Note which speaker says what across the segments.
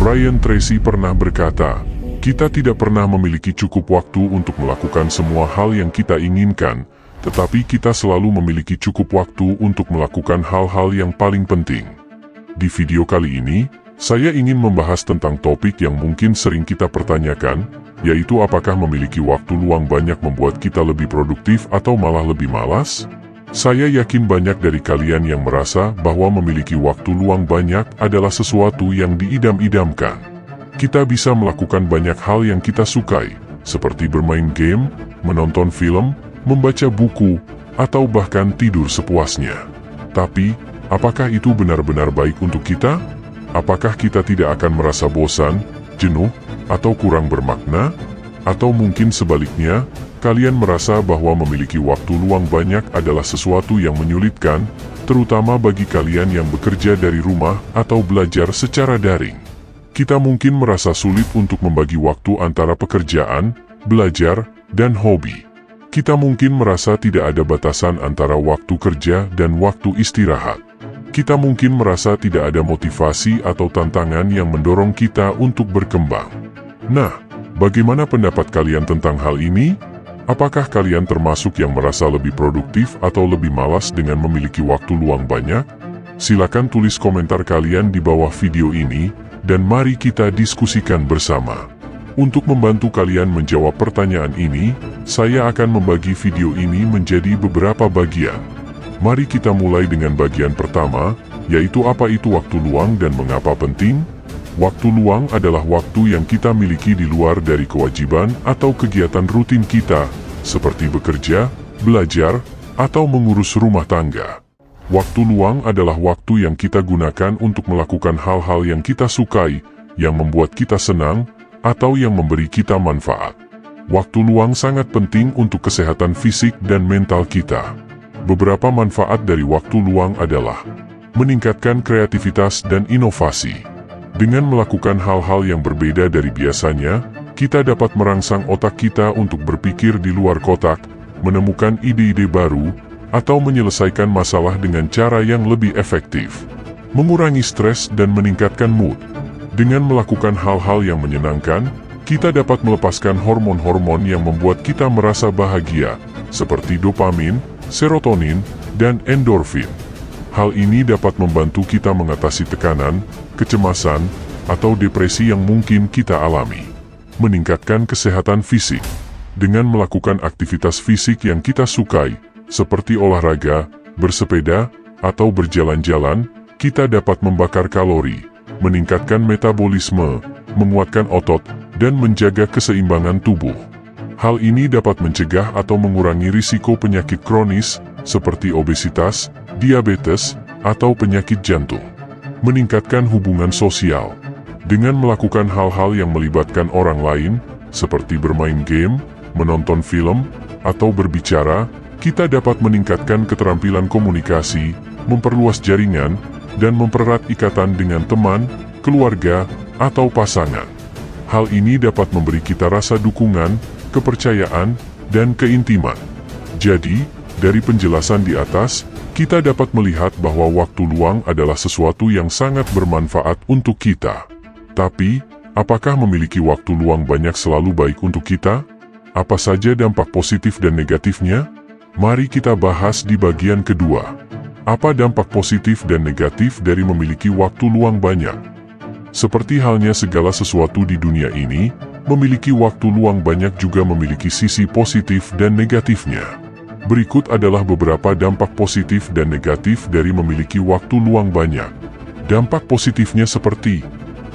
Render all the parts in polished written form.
Speaker 1: Brian Tracy pernah berkata, "Kita tidak pernah memiliki cukup waktu untuk melakukan semua hal yang kita inginkan, tetapi kita selalu memiliki cukup waktu untuk melakukan hal-hal yang paling penting." Di video kali ini, saya ingin membahas tentang topik yang mungkin sering kita pertanyakan, yaitu apakah memiliki waktu luang banyak membuat kita lebih produktif atau malah lebih malas? Saya yakin banyak dari kalian yang merasa bahwa memiliki waktu luang banyak adalah sesuatu yang diidam-idamkan. Kita bisa melakukan banyak hal yang kita sukai, seperti bermain game, menonton film, membaca buku, atau bahkan tidur sepuasnya. Tapi, apakah itu benar-benar baik untuk kita? Apakah kita tidak akan merasa bosan, jenuh, atau kurang bermakna? Atau mungkin sebaliknya, kalian merasa bahwa memiliki waktu luang banyak adalah sesuatu yang menyulitkan, terutama bagi kalian yang bekerja dari rumah atau belajar secara daring. Kita mungkin merasa sulit untuk membagi waktu antara pekerjaan, belajar, dan hobi. Kita mungkin merasa tidak ada batasan antara waktu kerja dan waktu istirahat. Kita mungkin merasa tidak ada motivasi atau tantangan yang mendorong kita untuk berkembang. Nah, bagaimana pendapat kalian tentang hal ini? Apakah kalian termasuk yang merasa lebih produktif atau lebih malas dengan memiliki waktu luang banyak? Silakan tulis komentar kalian di bawah video ini, dan mari kita diskusikan bersama. Untuk membantu kalian menjawab pertanyaan ini, saya akan membagi video ini menjadi beberapa bagian. Mari kita mulai dengan bagian pertama, yaitu apa itu waktu luang dan mengapa penting? Waktu luang adalah waktu yang kita miliki di luar dari kewajiban atau kegiatan rutin kita, seperti bekerja, belajar, atau mengurus rumah tangga. Waktu luang adalah waktu yang kita gunakan untuk melakukan hal-hal yang kita sukai, yang membuat kita senang, atau yang memberi kita manfaat. Waktu luang sangat penting untuk kesehatan fisik dan mental kita. Beberapa manfaat dari waktu luang adalah meningkatkan kreativitas dan inovasi. Dengan melakukan hal-hal yang berbeda dari biasanya, kita dapat merangsang otak kita untuk berpikir di luar kotak, menemukan ide-ide baru, atau menyelesaikan masalah dengan cara yang lebih efektif. Mengurangi stres dan meningkatkan mood. Dengan melakukan hal-hal yang menyenangkan, kita dapat melepaskan hormon-hormon yang membuat kita merasa bahagia, seperti dopamin, serotonin, dan endorfin. Hal ini dapat membantu kita mengatasi tekanan, kecemasan, atau depresi yang mungkin kita alami. Meningkatkan kesehatan fisik. Dengan melakukan aktivitas fisik yang kita sukai, seperti olahraga, bersepeda, atau berjalan-jalan, kita dapat membakar kalori, meningkatkan metabolisme, menguatkan otot, dan menjaga keseimbangan tubuh. Hal ini dapat mencegah atau mengurangi risiko penyakit kronis, seperti obesitas, diabetes, atau penyakit jantung. Meningkatkan hubungan sosial. Dengan melakukan hal-hal yang melibatkan orang lain, seperti bermain game, menonton film, atau berbicara, kita dapat meningkatkan keterampilan komunikasi, memperluas jaringan, dan mempererat ikatan dengan teman, keluarga, atau pasangan. Hal ini dapat memberi kita rasa dukungan, kepercayaan, dan keintiman. Jadi, dari penjelasan di atas, kita dapat melihat bahwa waktu luang adalah sesuatu yang sangat bermanfaat untuk kita. Tapi, apakah memiliki waktu luang banyak selalu baik untuk kita? Apa saja dampak positif dan negatifnya? Mari kita bahas di bagian kedua. Apa dampak positif dan negatif dari memiliki waktu luang banyak? Seperti halnya segala sesuatu di dunia ini, memiliki waktu luang banyak juga memiliki sisi positif dan negatifnya. Berikut adalah beberapa dampak positif dan negatif dari memiliki waktu luang banyak. Dampak positifnya seperti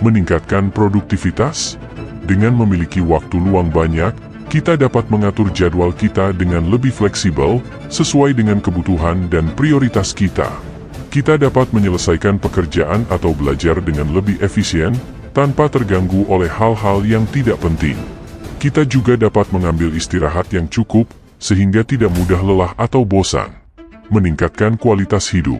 Speaker 1: meningkatkan produktivitas. Dengan memiliki waktu luang banyak, kita dapat mengatur jadwal kita dengan lebih fleksibel, sesuai dengan kebutuhan dan prioritas kita. Kita dapat menyelesaikan pekerjaan atau belajar dengan lebih efisien, tanpa terganggu oleh hal-hal yang tidak penting. Kita juga dapat mengambil istirahat yang cukup, sehingga tidak mudah lelah atau bosan. Meningkatkan kualitas hidup.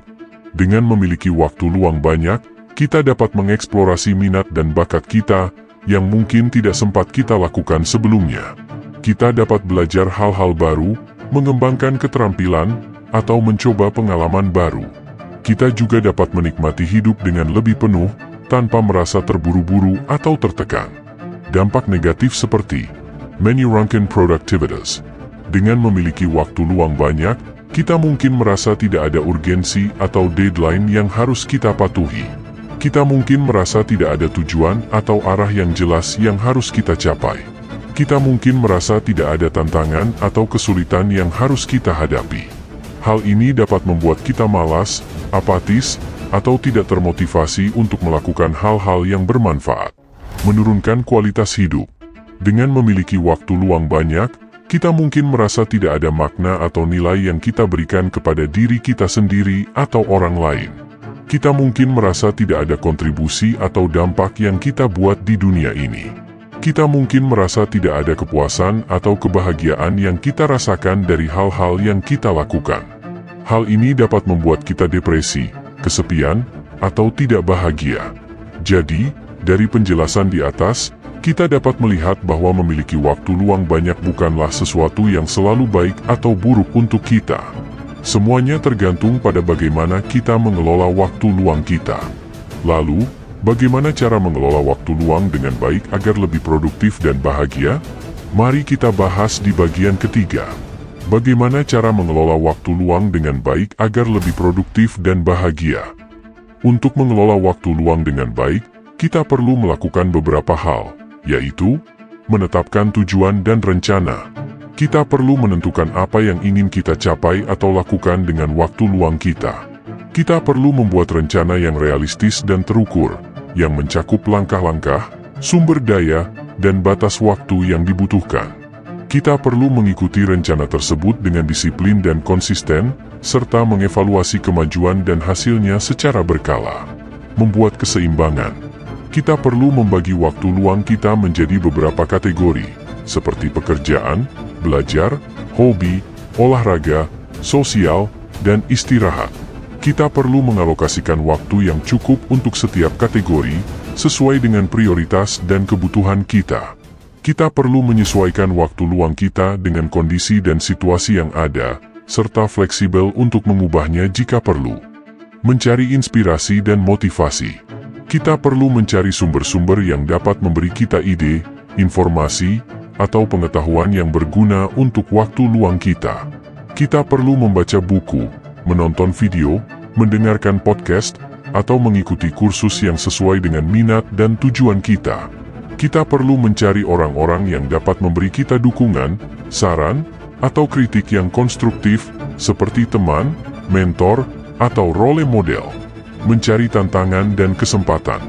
Speaker 1: Dengan memiliki waktu luang banyak, kita dapat mengeksplorasi minat dan bakat kita, yang mungkin tidak sempat kita lakukan sebelumnya. Kita dapat belajar hal-hal baru, mengembangkan keterampilan, atau mencoba pengalaman baru. Kita juga dapat menikmati hidup dengan lebih penuh, tanpa merasa terburu-buru atau tertekan. Dampak negatif seperti menurunkan produktivitas. Dengan memiliki waktu luang banyak, kita mungkin merasa tidak ada urgensi atau deadline yang harus kita patuhi. Kita mungkin merasa tidak ada tujuan atau arah yang jelas yang harus kita capai. Kita mungkin merasa tidak ada tantangan atau kesulitan yang harus kita hadapi. Hal ini dapat membuat kita malas, apatis, atau tidak termotivasi untuk melakukan hal-hal yang bermanfaat. Menurunkan kualitas hidup. Dengan memiliki waktu luang banyak, kita mungkin merasa tidak ada makna atau nilai yang kita berikan kepada diri kita sendiri atau orang lain. Kita mungkin merasa tidak ada kontribusi atau dampak yang kita buat di dunia ini. Kita mungkin merasa tidak ada kepuasan atau kebahagiaan yang kita rasakan dari hal-hal yang kita lakukan. Hal ini dapat membuat kita depresi, kesepian, atau tidak bahagia. Jadi, dari penjelasan di atas, kita dapat melihat bahwa memiliki waktu luang banyak bukanlah sesuatu yang selalu baik atau buruk untuk kita. Semuanya tergantung pada bagaimana kita mengelola waktu luang kita. Lalu, bagaimana cara mengelola waktu luang dengan baik agar lebih produktif dan bahagia? Mari kita bahas di bagian ketiga. Bagaimana cara mengelola waktu luang dengan baik agar lebih produktif dan bahagia? Untuk mengelola waktu luang dengan baik, kita perlu melakukan beberapa hal, yaitu menetapkan tujuan dan rencana. Kita perlu menentukan apa yang ingin kita capai atau lakukan dengan waktu luang kita. Kita perlu membuat rencana yang realistis dan terukur, yang mencakup langkah-langkah, sumber daya, dan batas waktu yang dibutuhkan. Kita perlu mengikuti rencana tersebut dengan disiplin dan konsisten, serta mengevaluasi kemajuan dan hasilnya secara berkala. Membuat keseimbangan. Kita perlu membagi waktu luang kita menjadi beberapa kategori, seperti pekerjaan, belajar, hobi, olahraga, sosial, dan istirahat. Kita perlu mengalokasikan waktu yang cukup untuk setiap kategori, sesuai dengan prioritas dan kebutuhan kita. Kita perlu menyesuaikan waktu luang kita dengan kondisi dan situasi yang ada, serta fleksibel untuk mengubahnya jika perlu. Mencari inspirasi dan motivasi. Kita perlu mencari sumber-sumber yang dapat memberi kita ide, informasi, atau pengetahuan yang berguna untuk waktu luang kita. Kita perlu membaca buku, menonton video, mendengarkan podcast, atau mengikuti kursus yang sesuai dengan minat dan tujuan kita. Kita perlu mencari orang-orang yang dapat memberi kita dukungan, saran, atau kritik yang konstruktif, seperti teman, mentor, atau role model. Mencari tantangan dan kesempatan.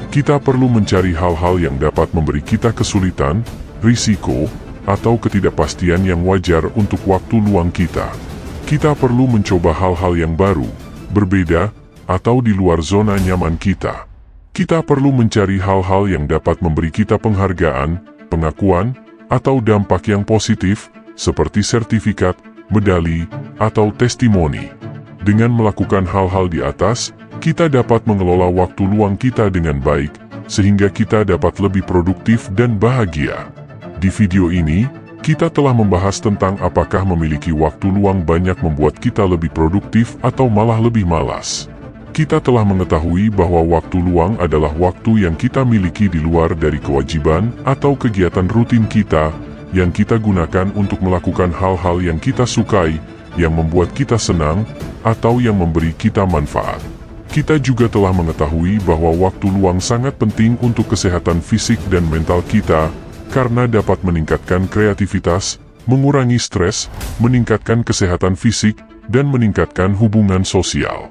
Speaker 1: Kita perlu mencari hal-hal yang dapat memberi kita kesulitan, risiko, atau ketidakpastian yang wajar untuk waktu luang kita. Kita perlu mencoba hal-hal yang baru, berbeda, atau di luar zona nyaman kita. Kita perlu mencari hal-hal yang dapat memberi kita penghargaan, pengakuan, atau dampak yang positif, seperti sertifikat, medali, atau testimoni. Dengan melakukan hal-hal di atas, kita dapat mengelola waktu luang kita dengan baik, sehingga kita dapat lebih produktif dan bahagia. Di video ini, kita telah membahas tentang apakah memiliki waktu luang banyak membuat kita lebih produktif atau malah lebih malas. Kita telah mengetahui bahwa waktu luang adalah waktu yang kita miliki di luar dari kewajiban atau kegiatan rutin kita, yang kita gunakan untuk melakukan hal-hal yang kita sukai, yang membuat kita senang, atau yang memberi kita manfaat. Kita juga telah mengetahui bahwa waktu luang sangat penting untuk kesehatan fisik dan mental kita, karena dapat meningkatkan kreativitas, mengurangi stres, meningkatkan kesehatan fisik, dan meningkatkan hubungan sosial.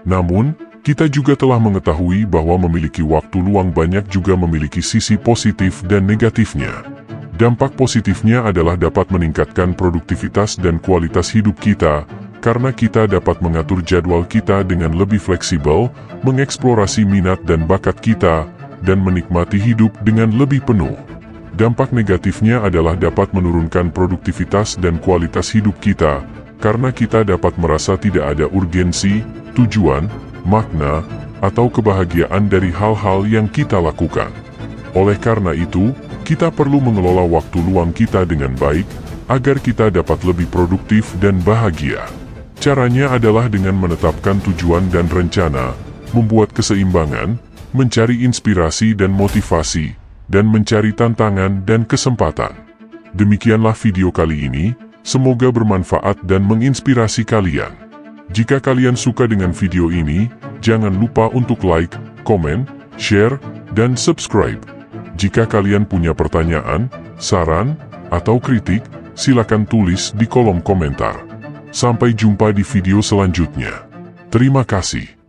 Speaker 1: Namun, kita juga telah mengetahui bahwa memiliki waktu luang banyak juga memiliki sisi positif dan negatifnya. Dampak positifnya adalah dapat meningkatkan produktivitas dan kualitas hidup kita, karena kita dapat mengatur jadwal kita dengan lebih fleksibel, mengeksplorasi minat dan bakat kita, dan menikmati hidup dengan lebih penuh. Dampak negatifnya adalah dapat menurunkan produktivitas dan kualitas hidup kita, karena kita dapat merasa tidak ada urgensi, tujuan, makna, atau kebahagiaan dari hal-hal yang kita lakukan. Oleh karena itu, kita perlu mengelola waktu luang kita dengan baik, agar kita dapat lebih produktif dan bahagia. Caranya adalah dengan menetapkan tujuan dan rencana, membuat keseimbangan, mencari inspirasi dan motivasi, dan mencari tantangan dan kesempatan. Demikianlah video kali ini, semoga bermanfaat dan menginspirasi kalian. Jika kalian suka dengan video ini, jangan lupa untuk like, komen, share, dan subscribe. Jika kalian punya pertanyaan, saran, atau kritik, silakan tulis di kolom komentar. Sampai jumpa di video selanjutnya. Terima kasih.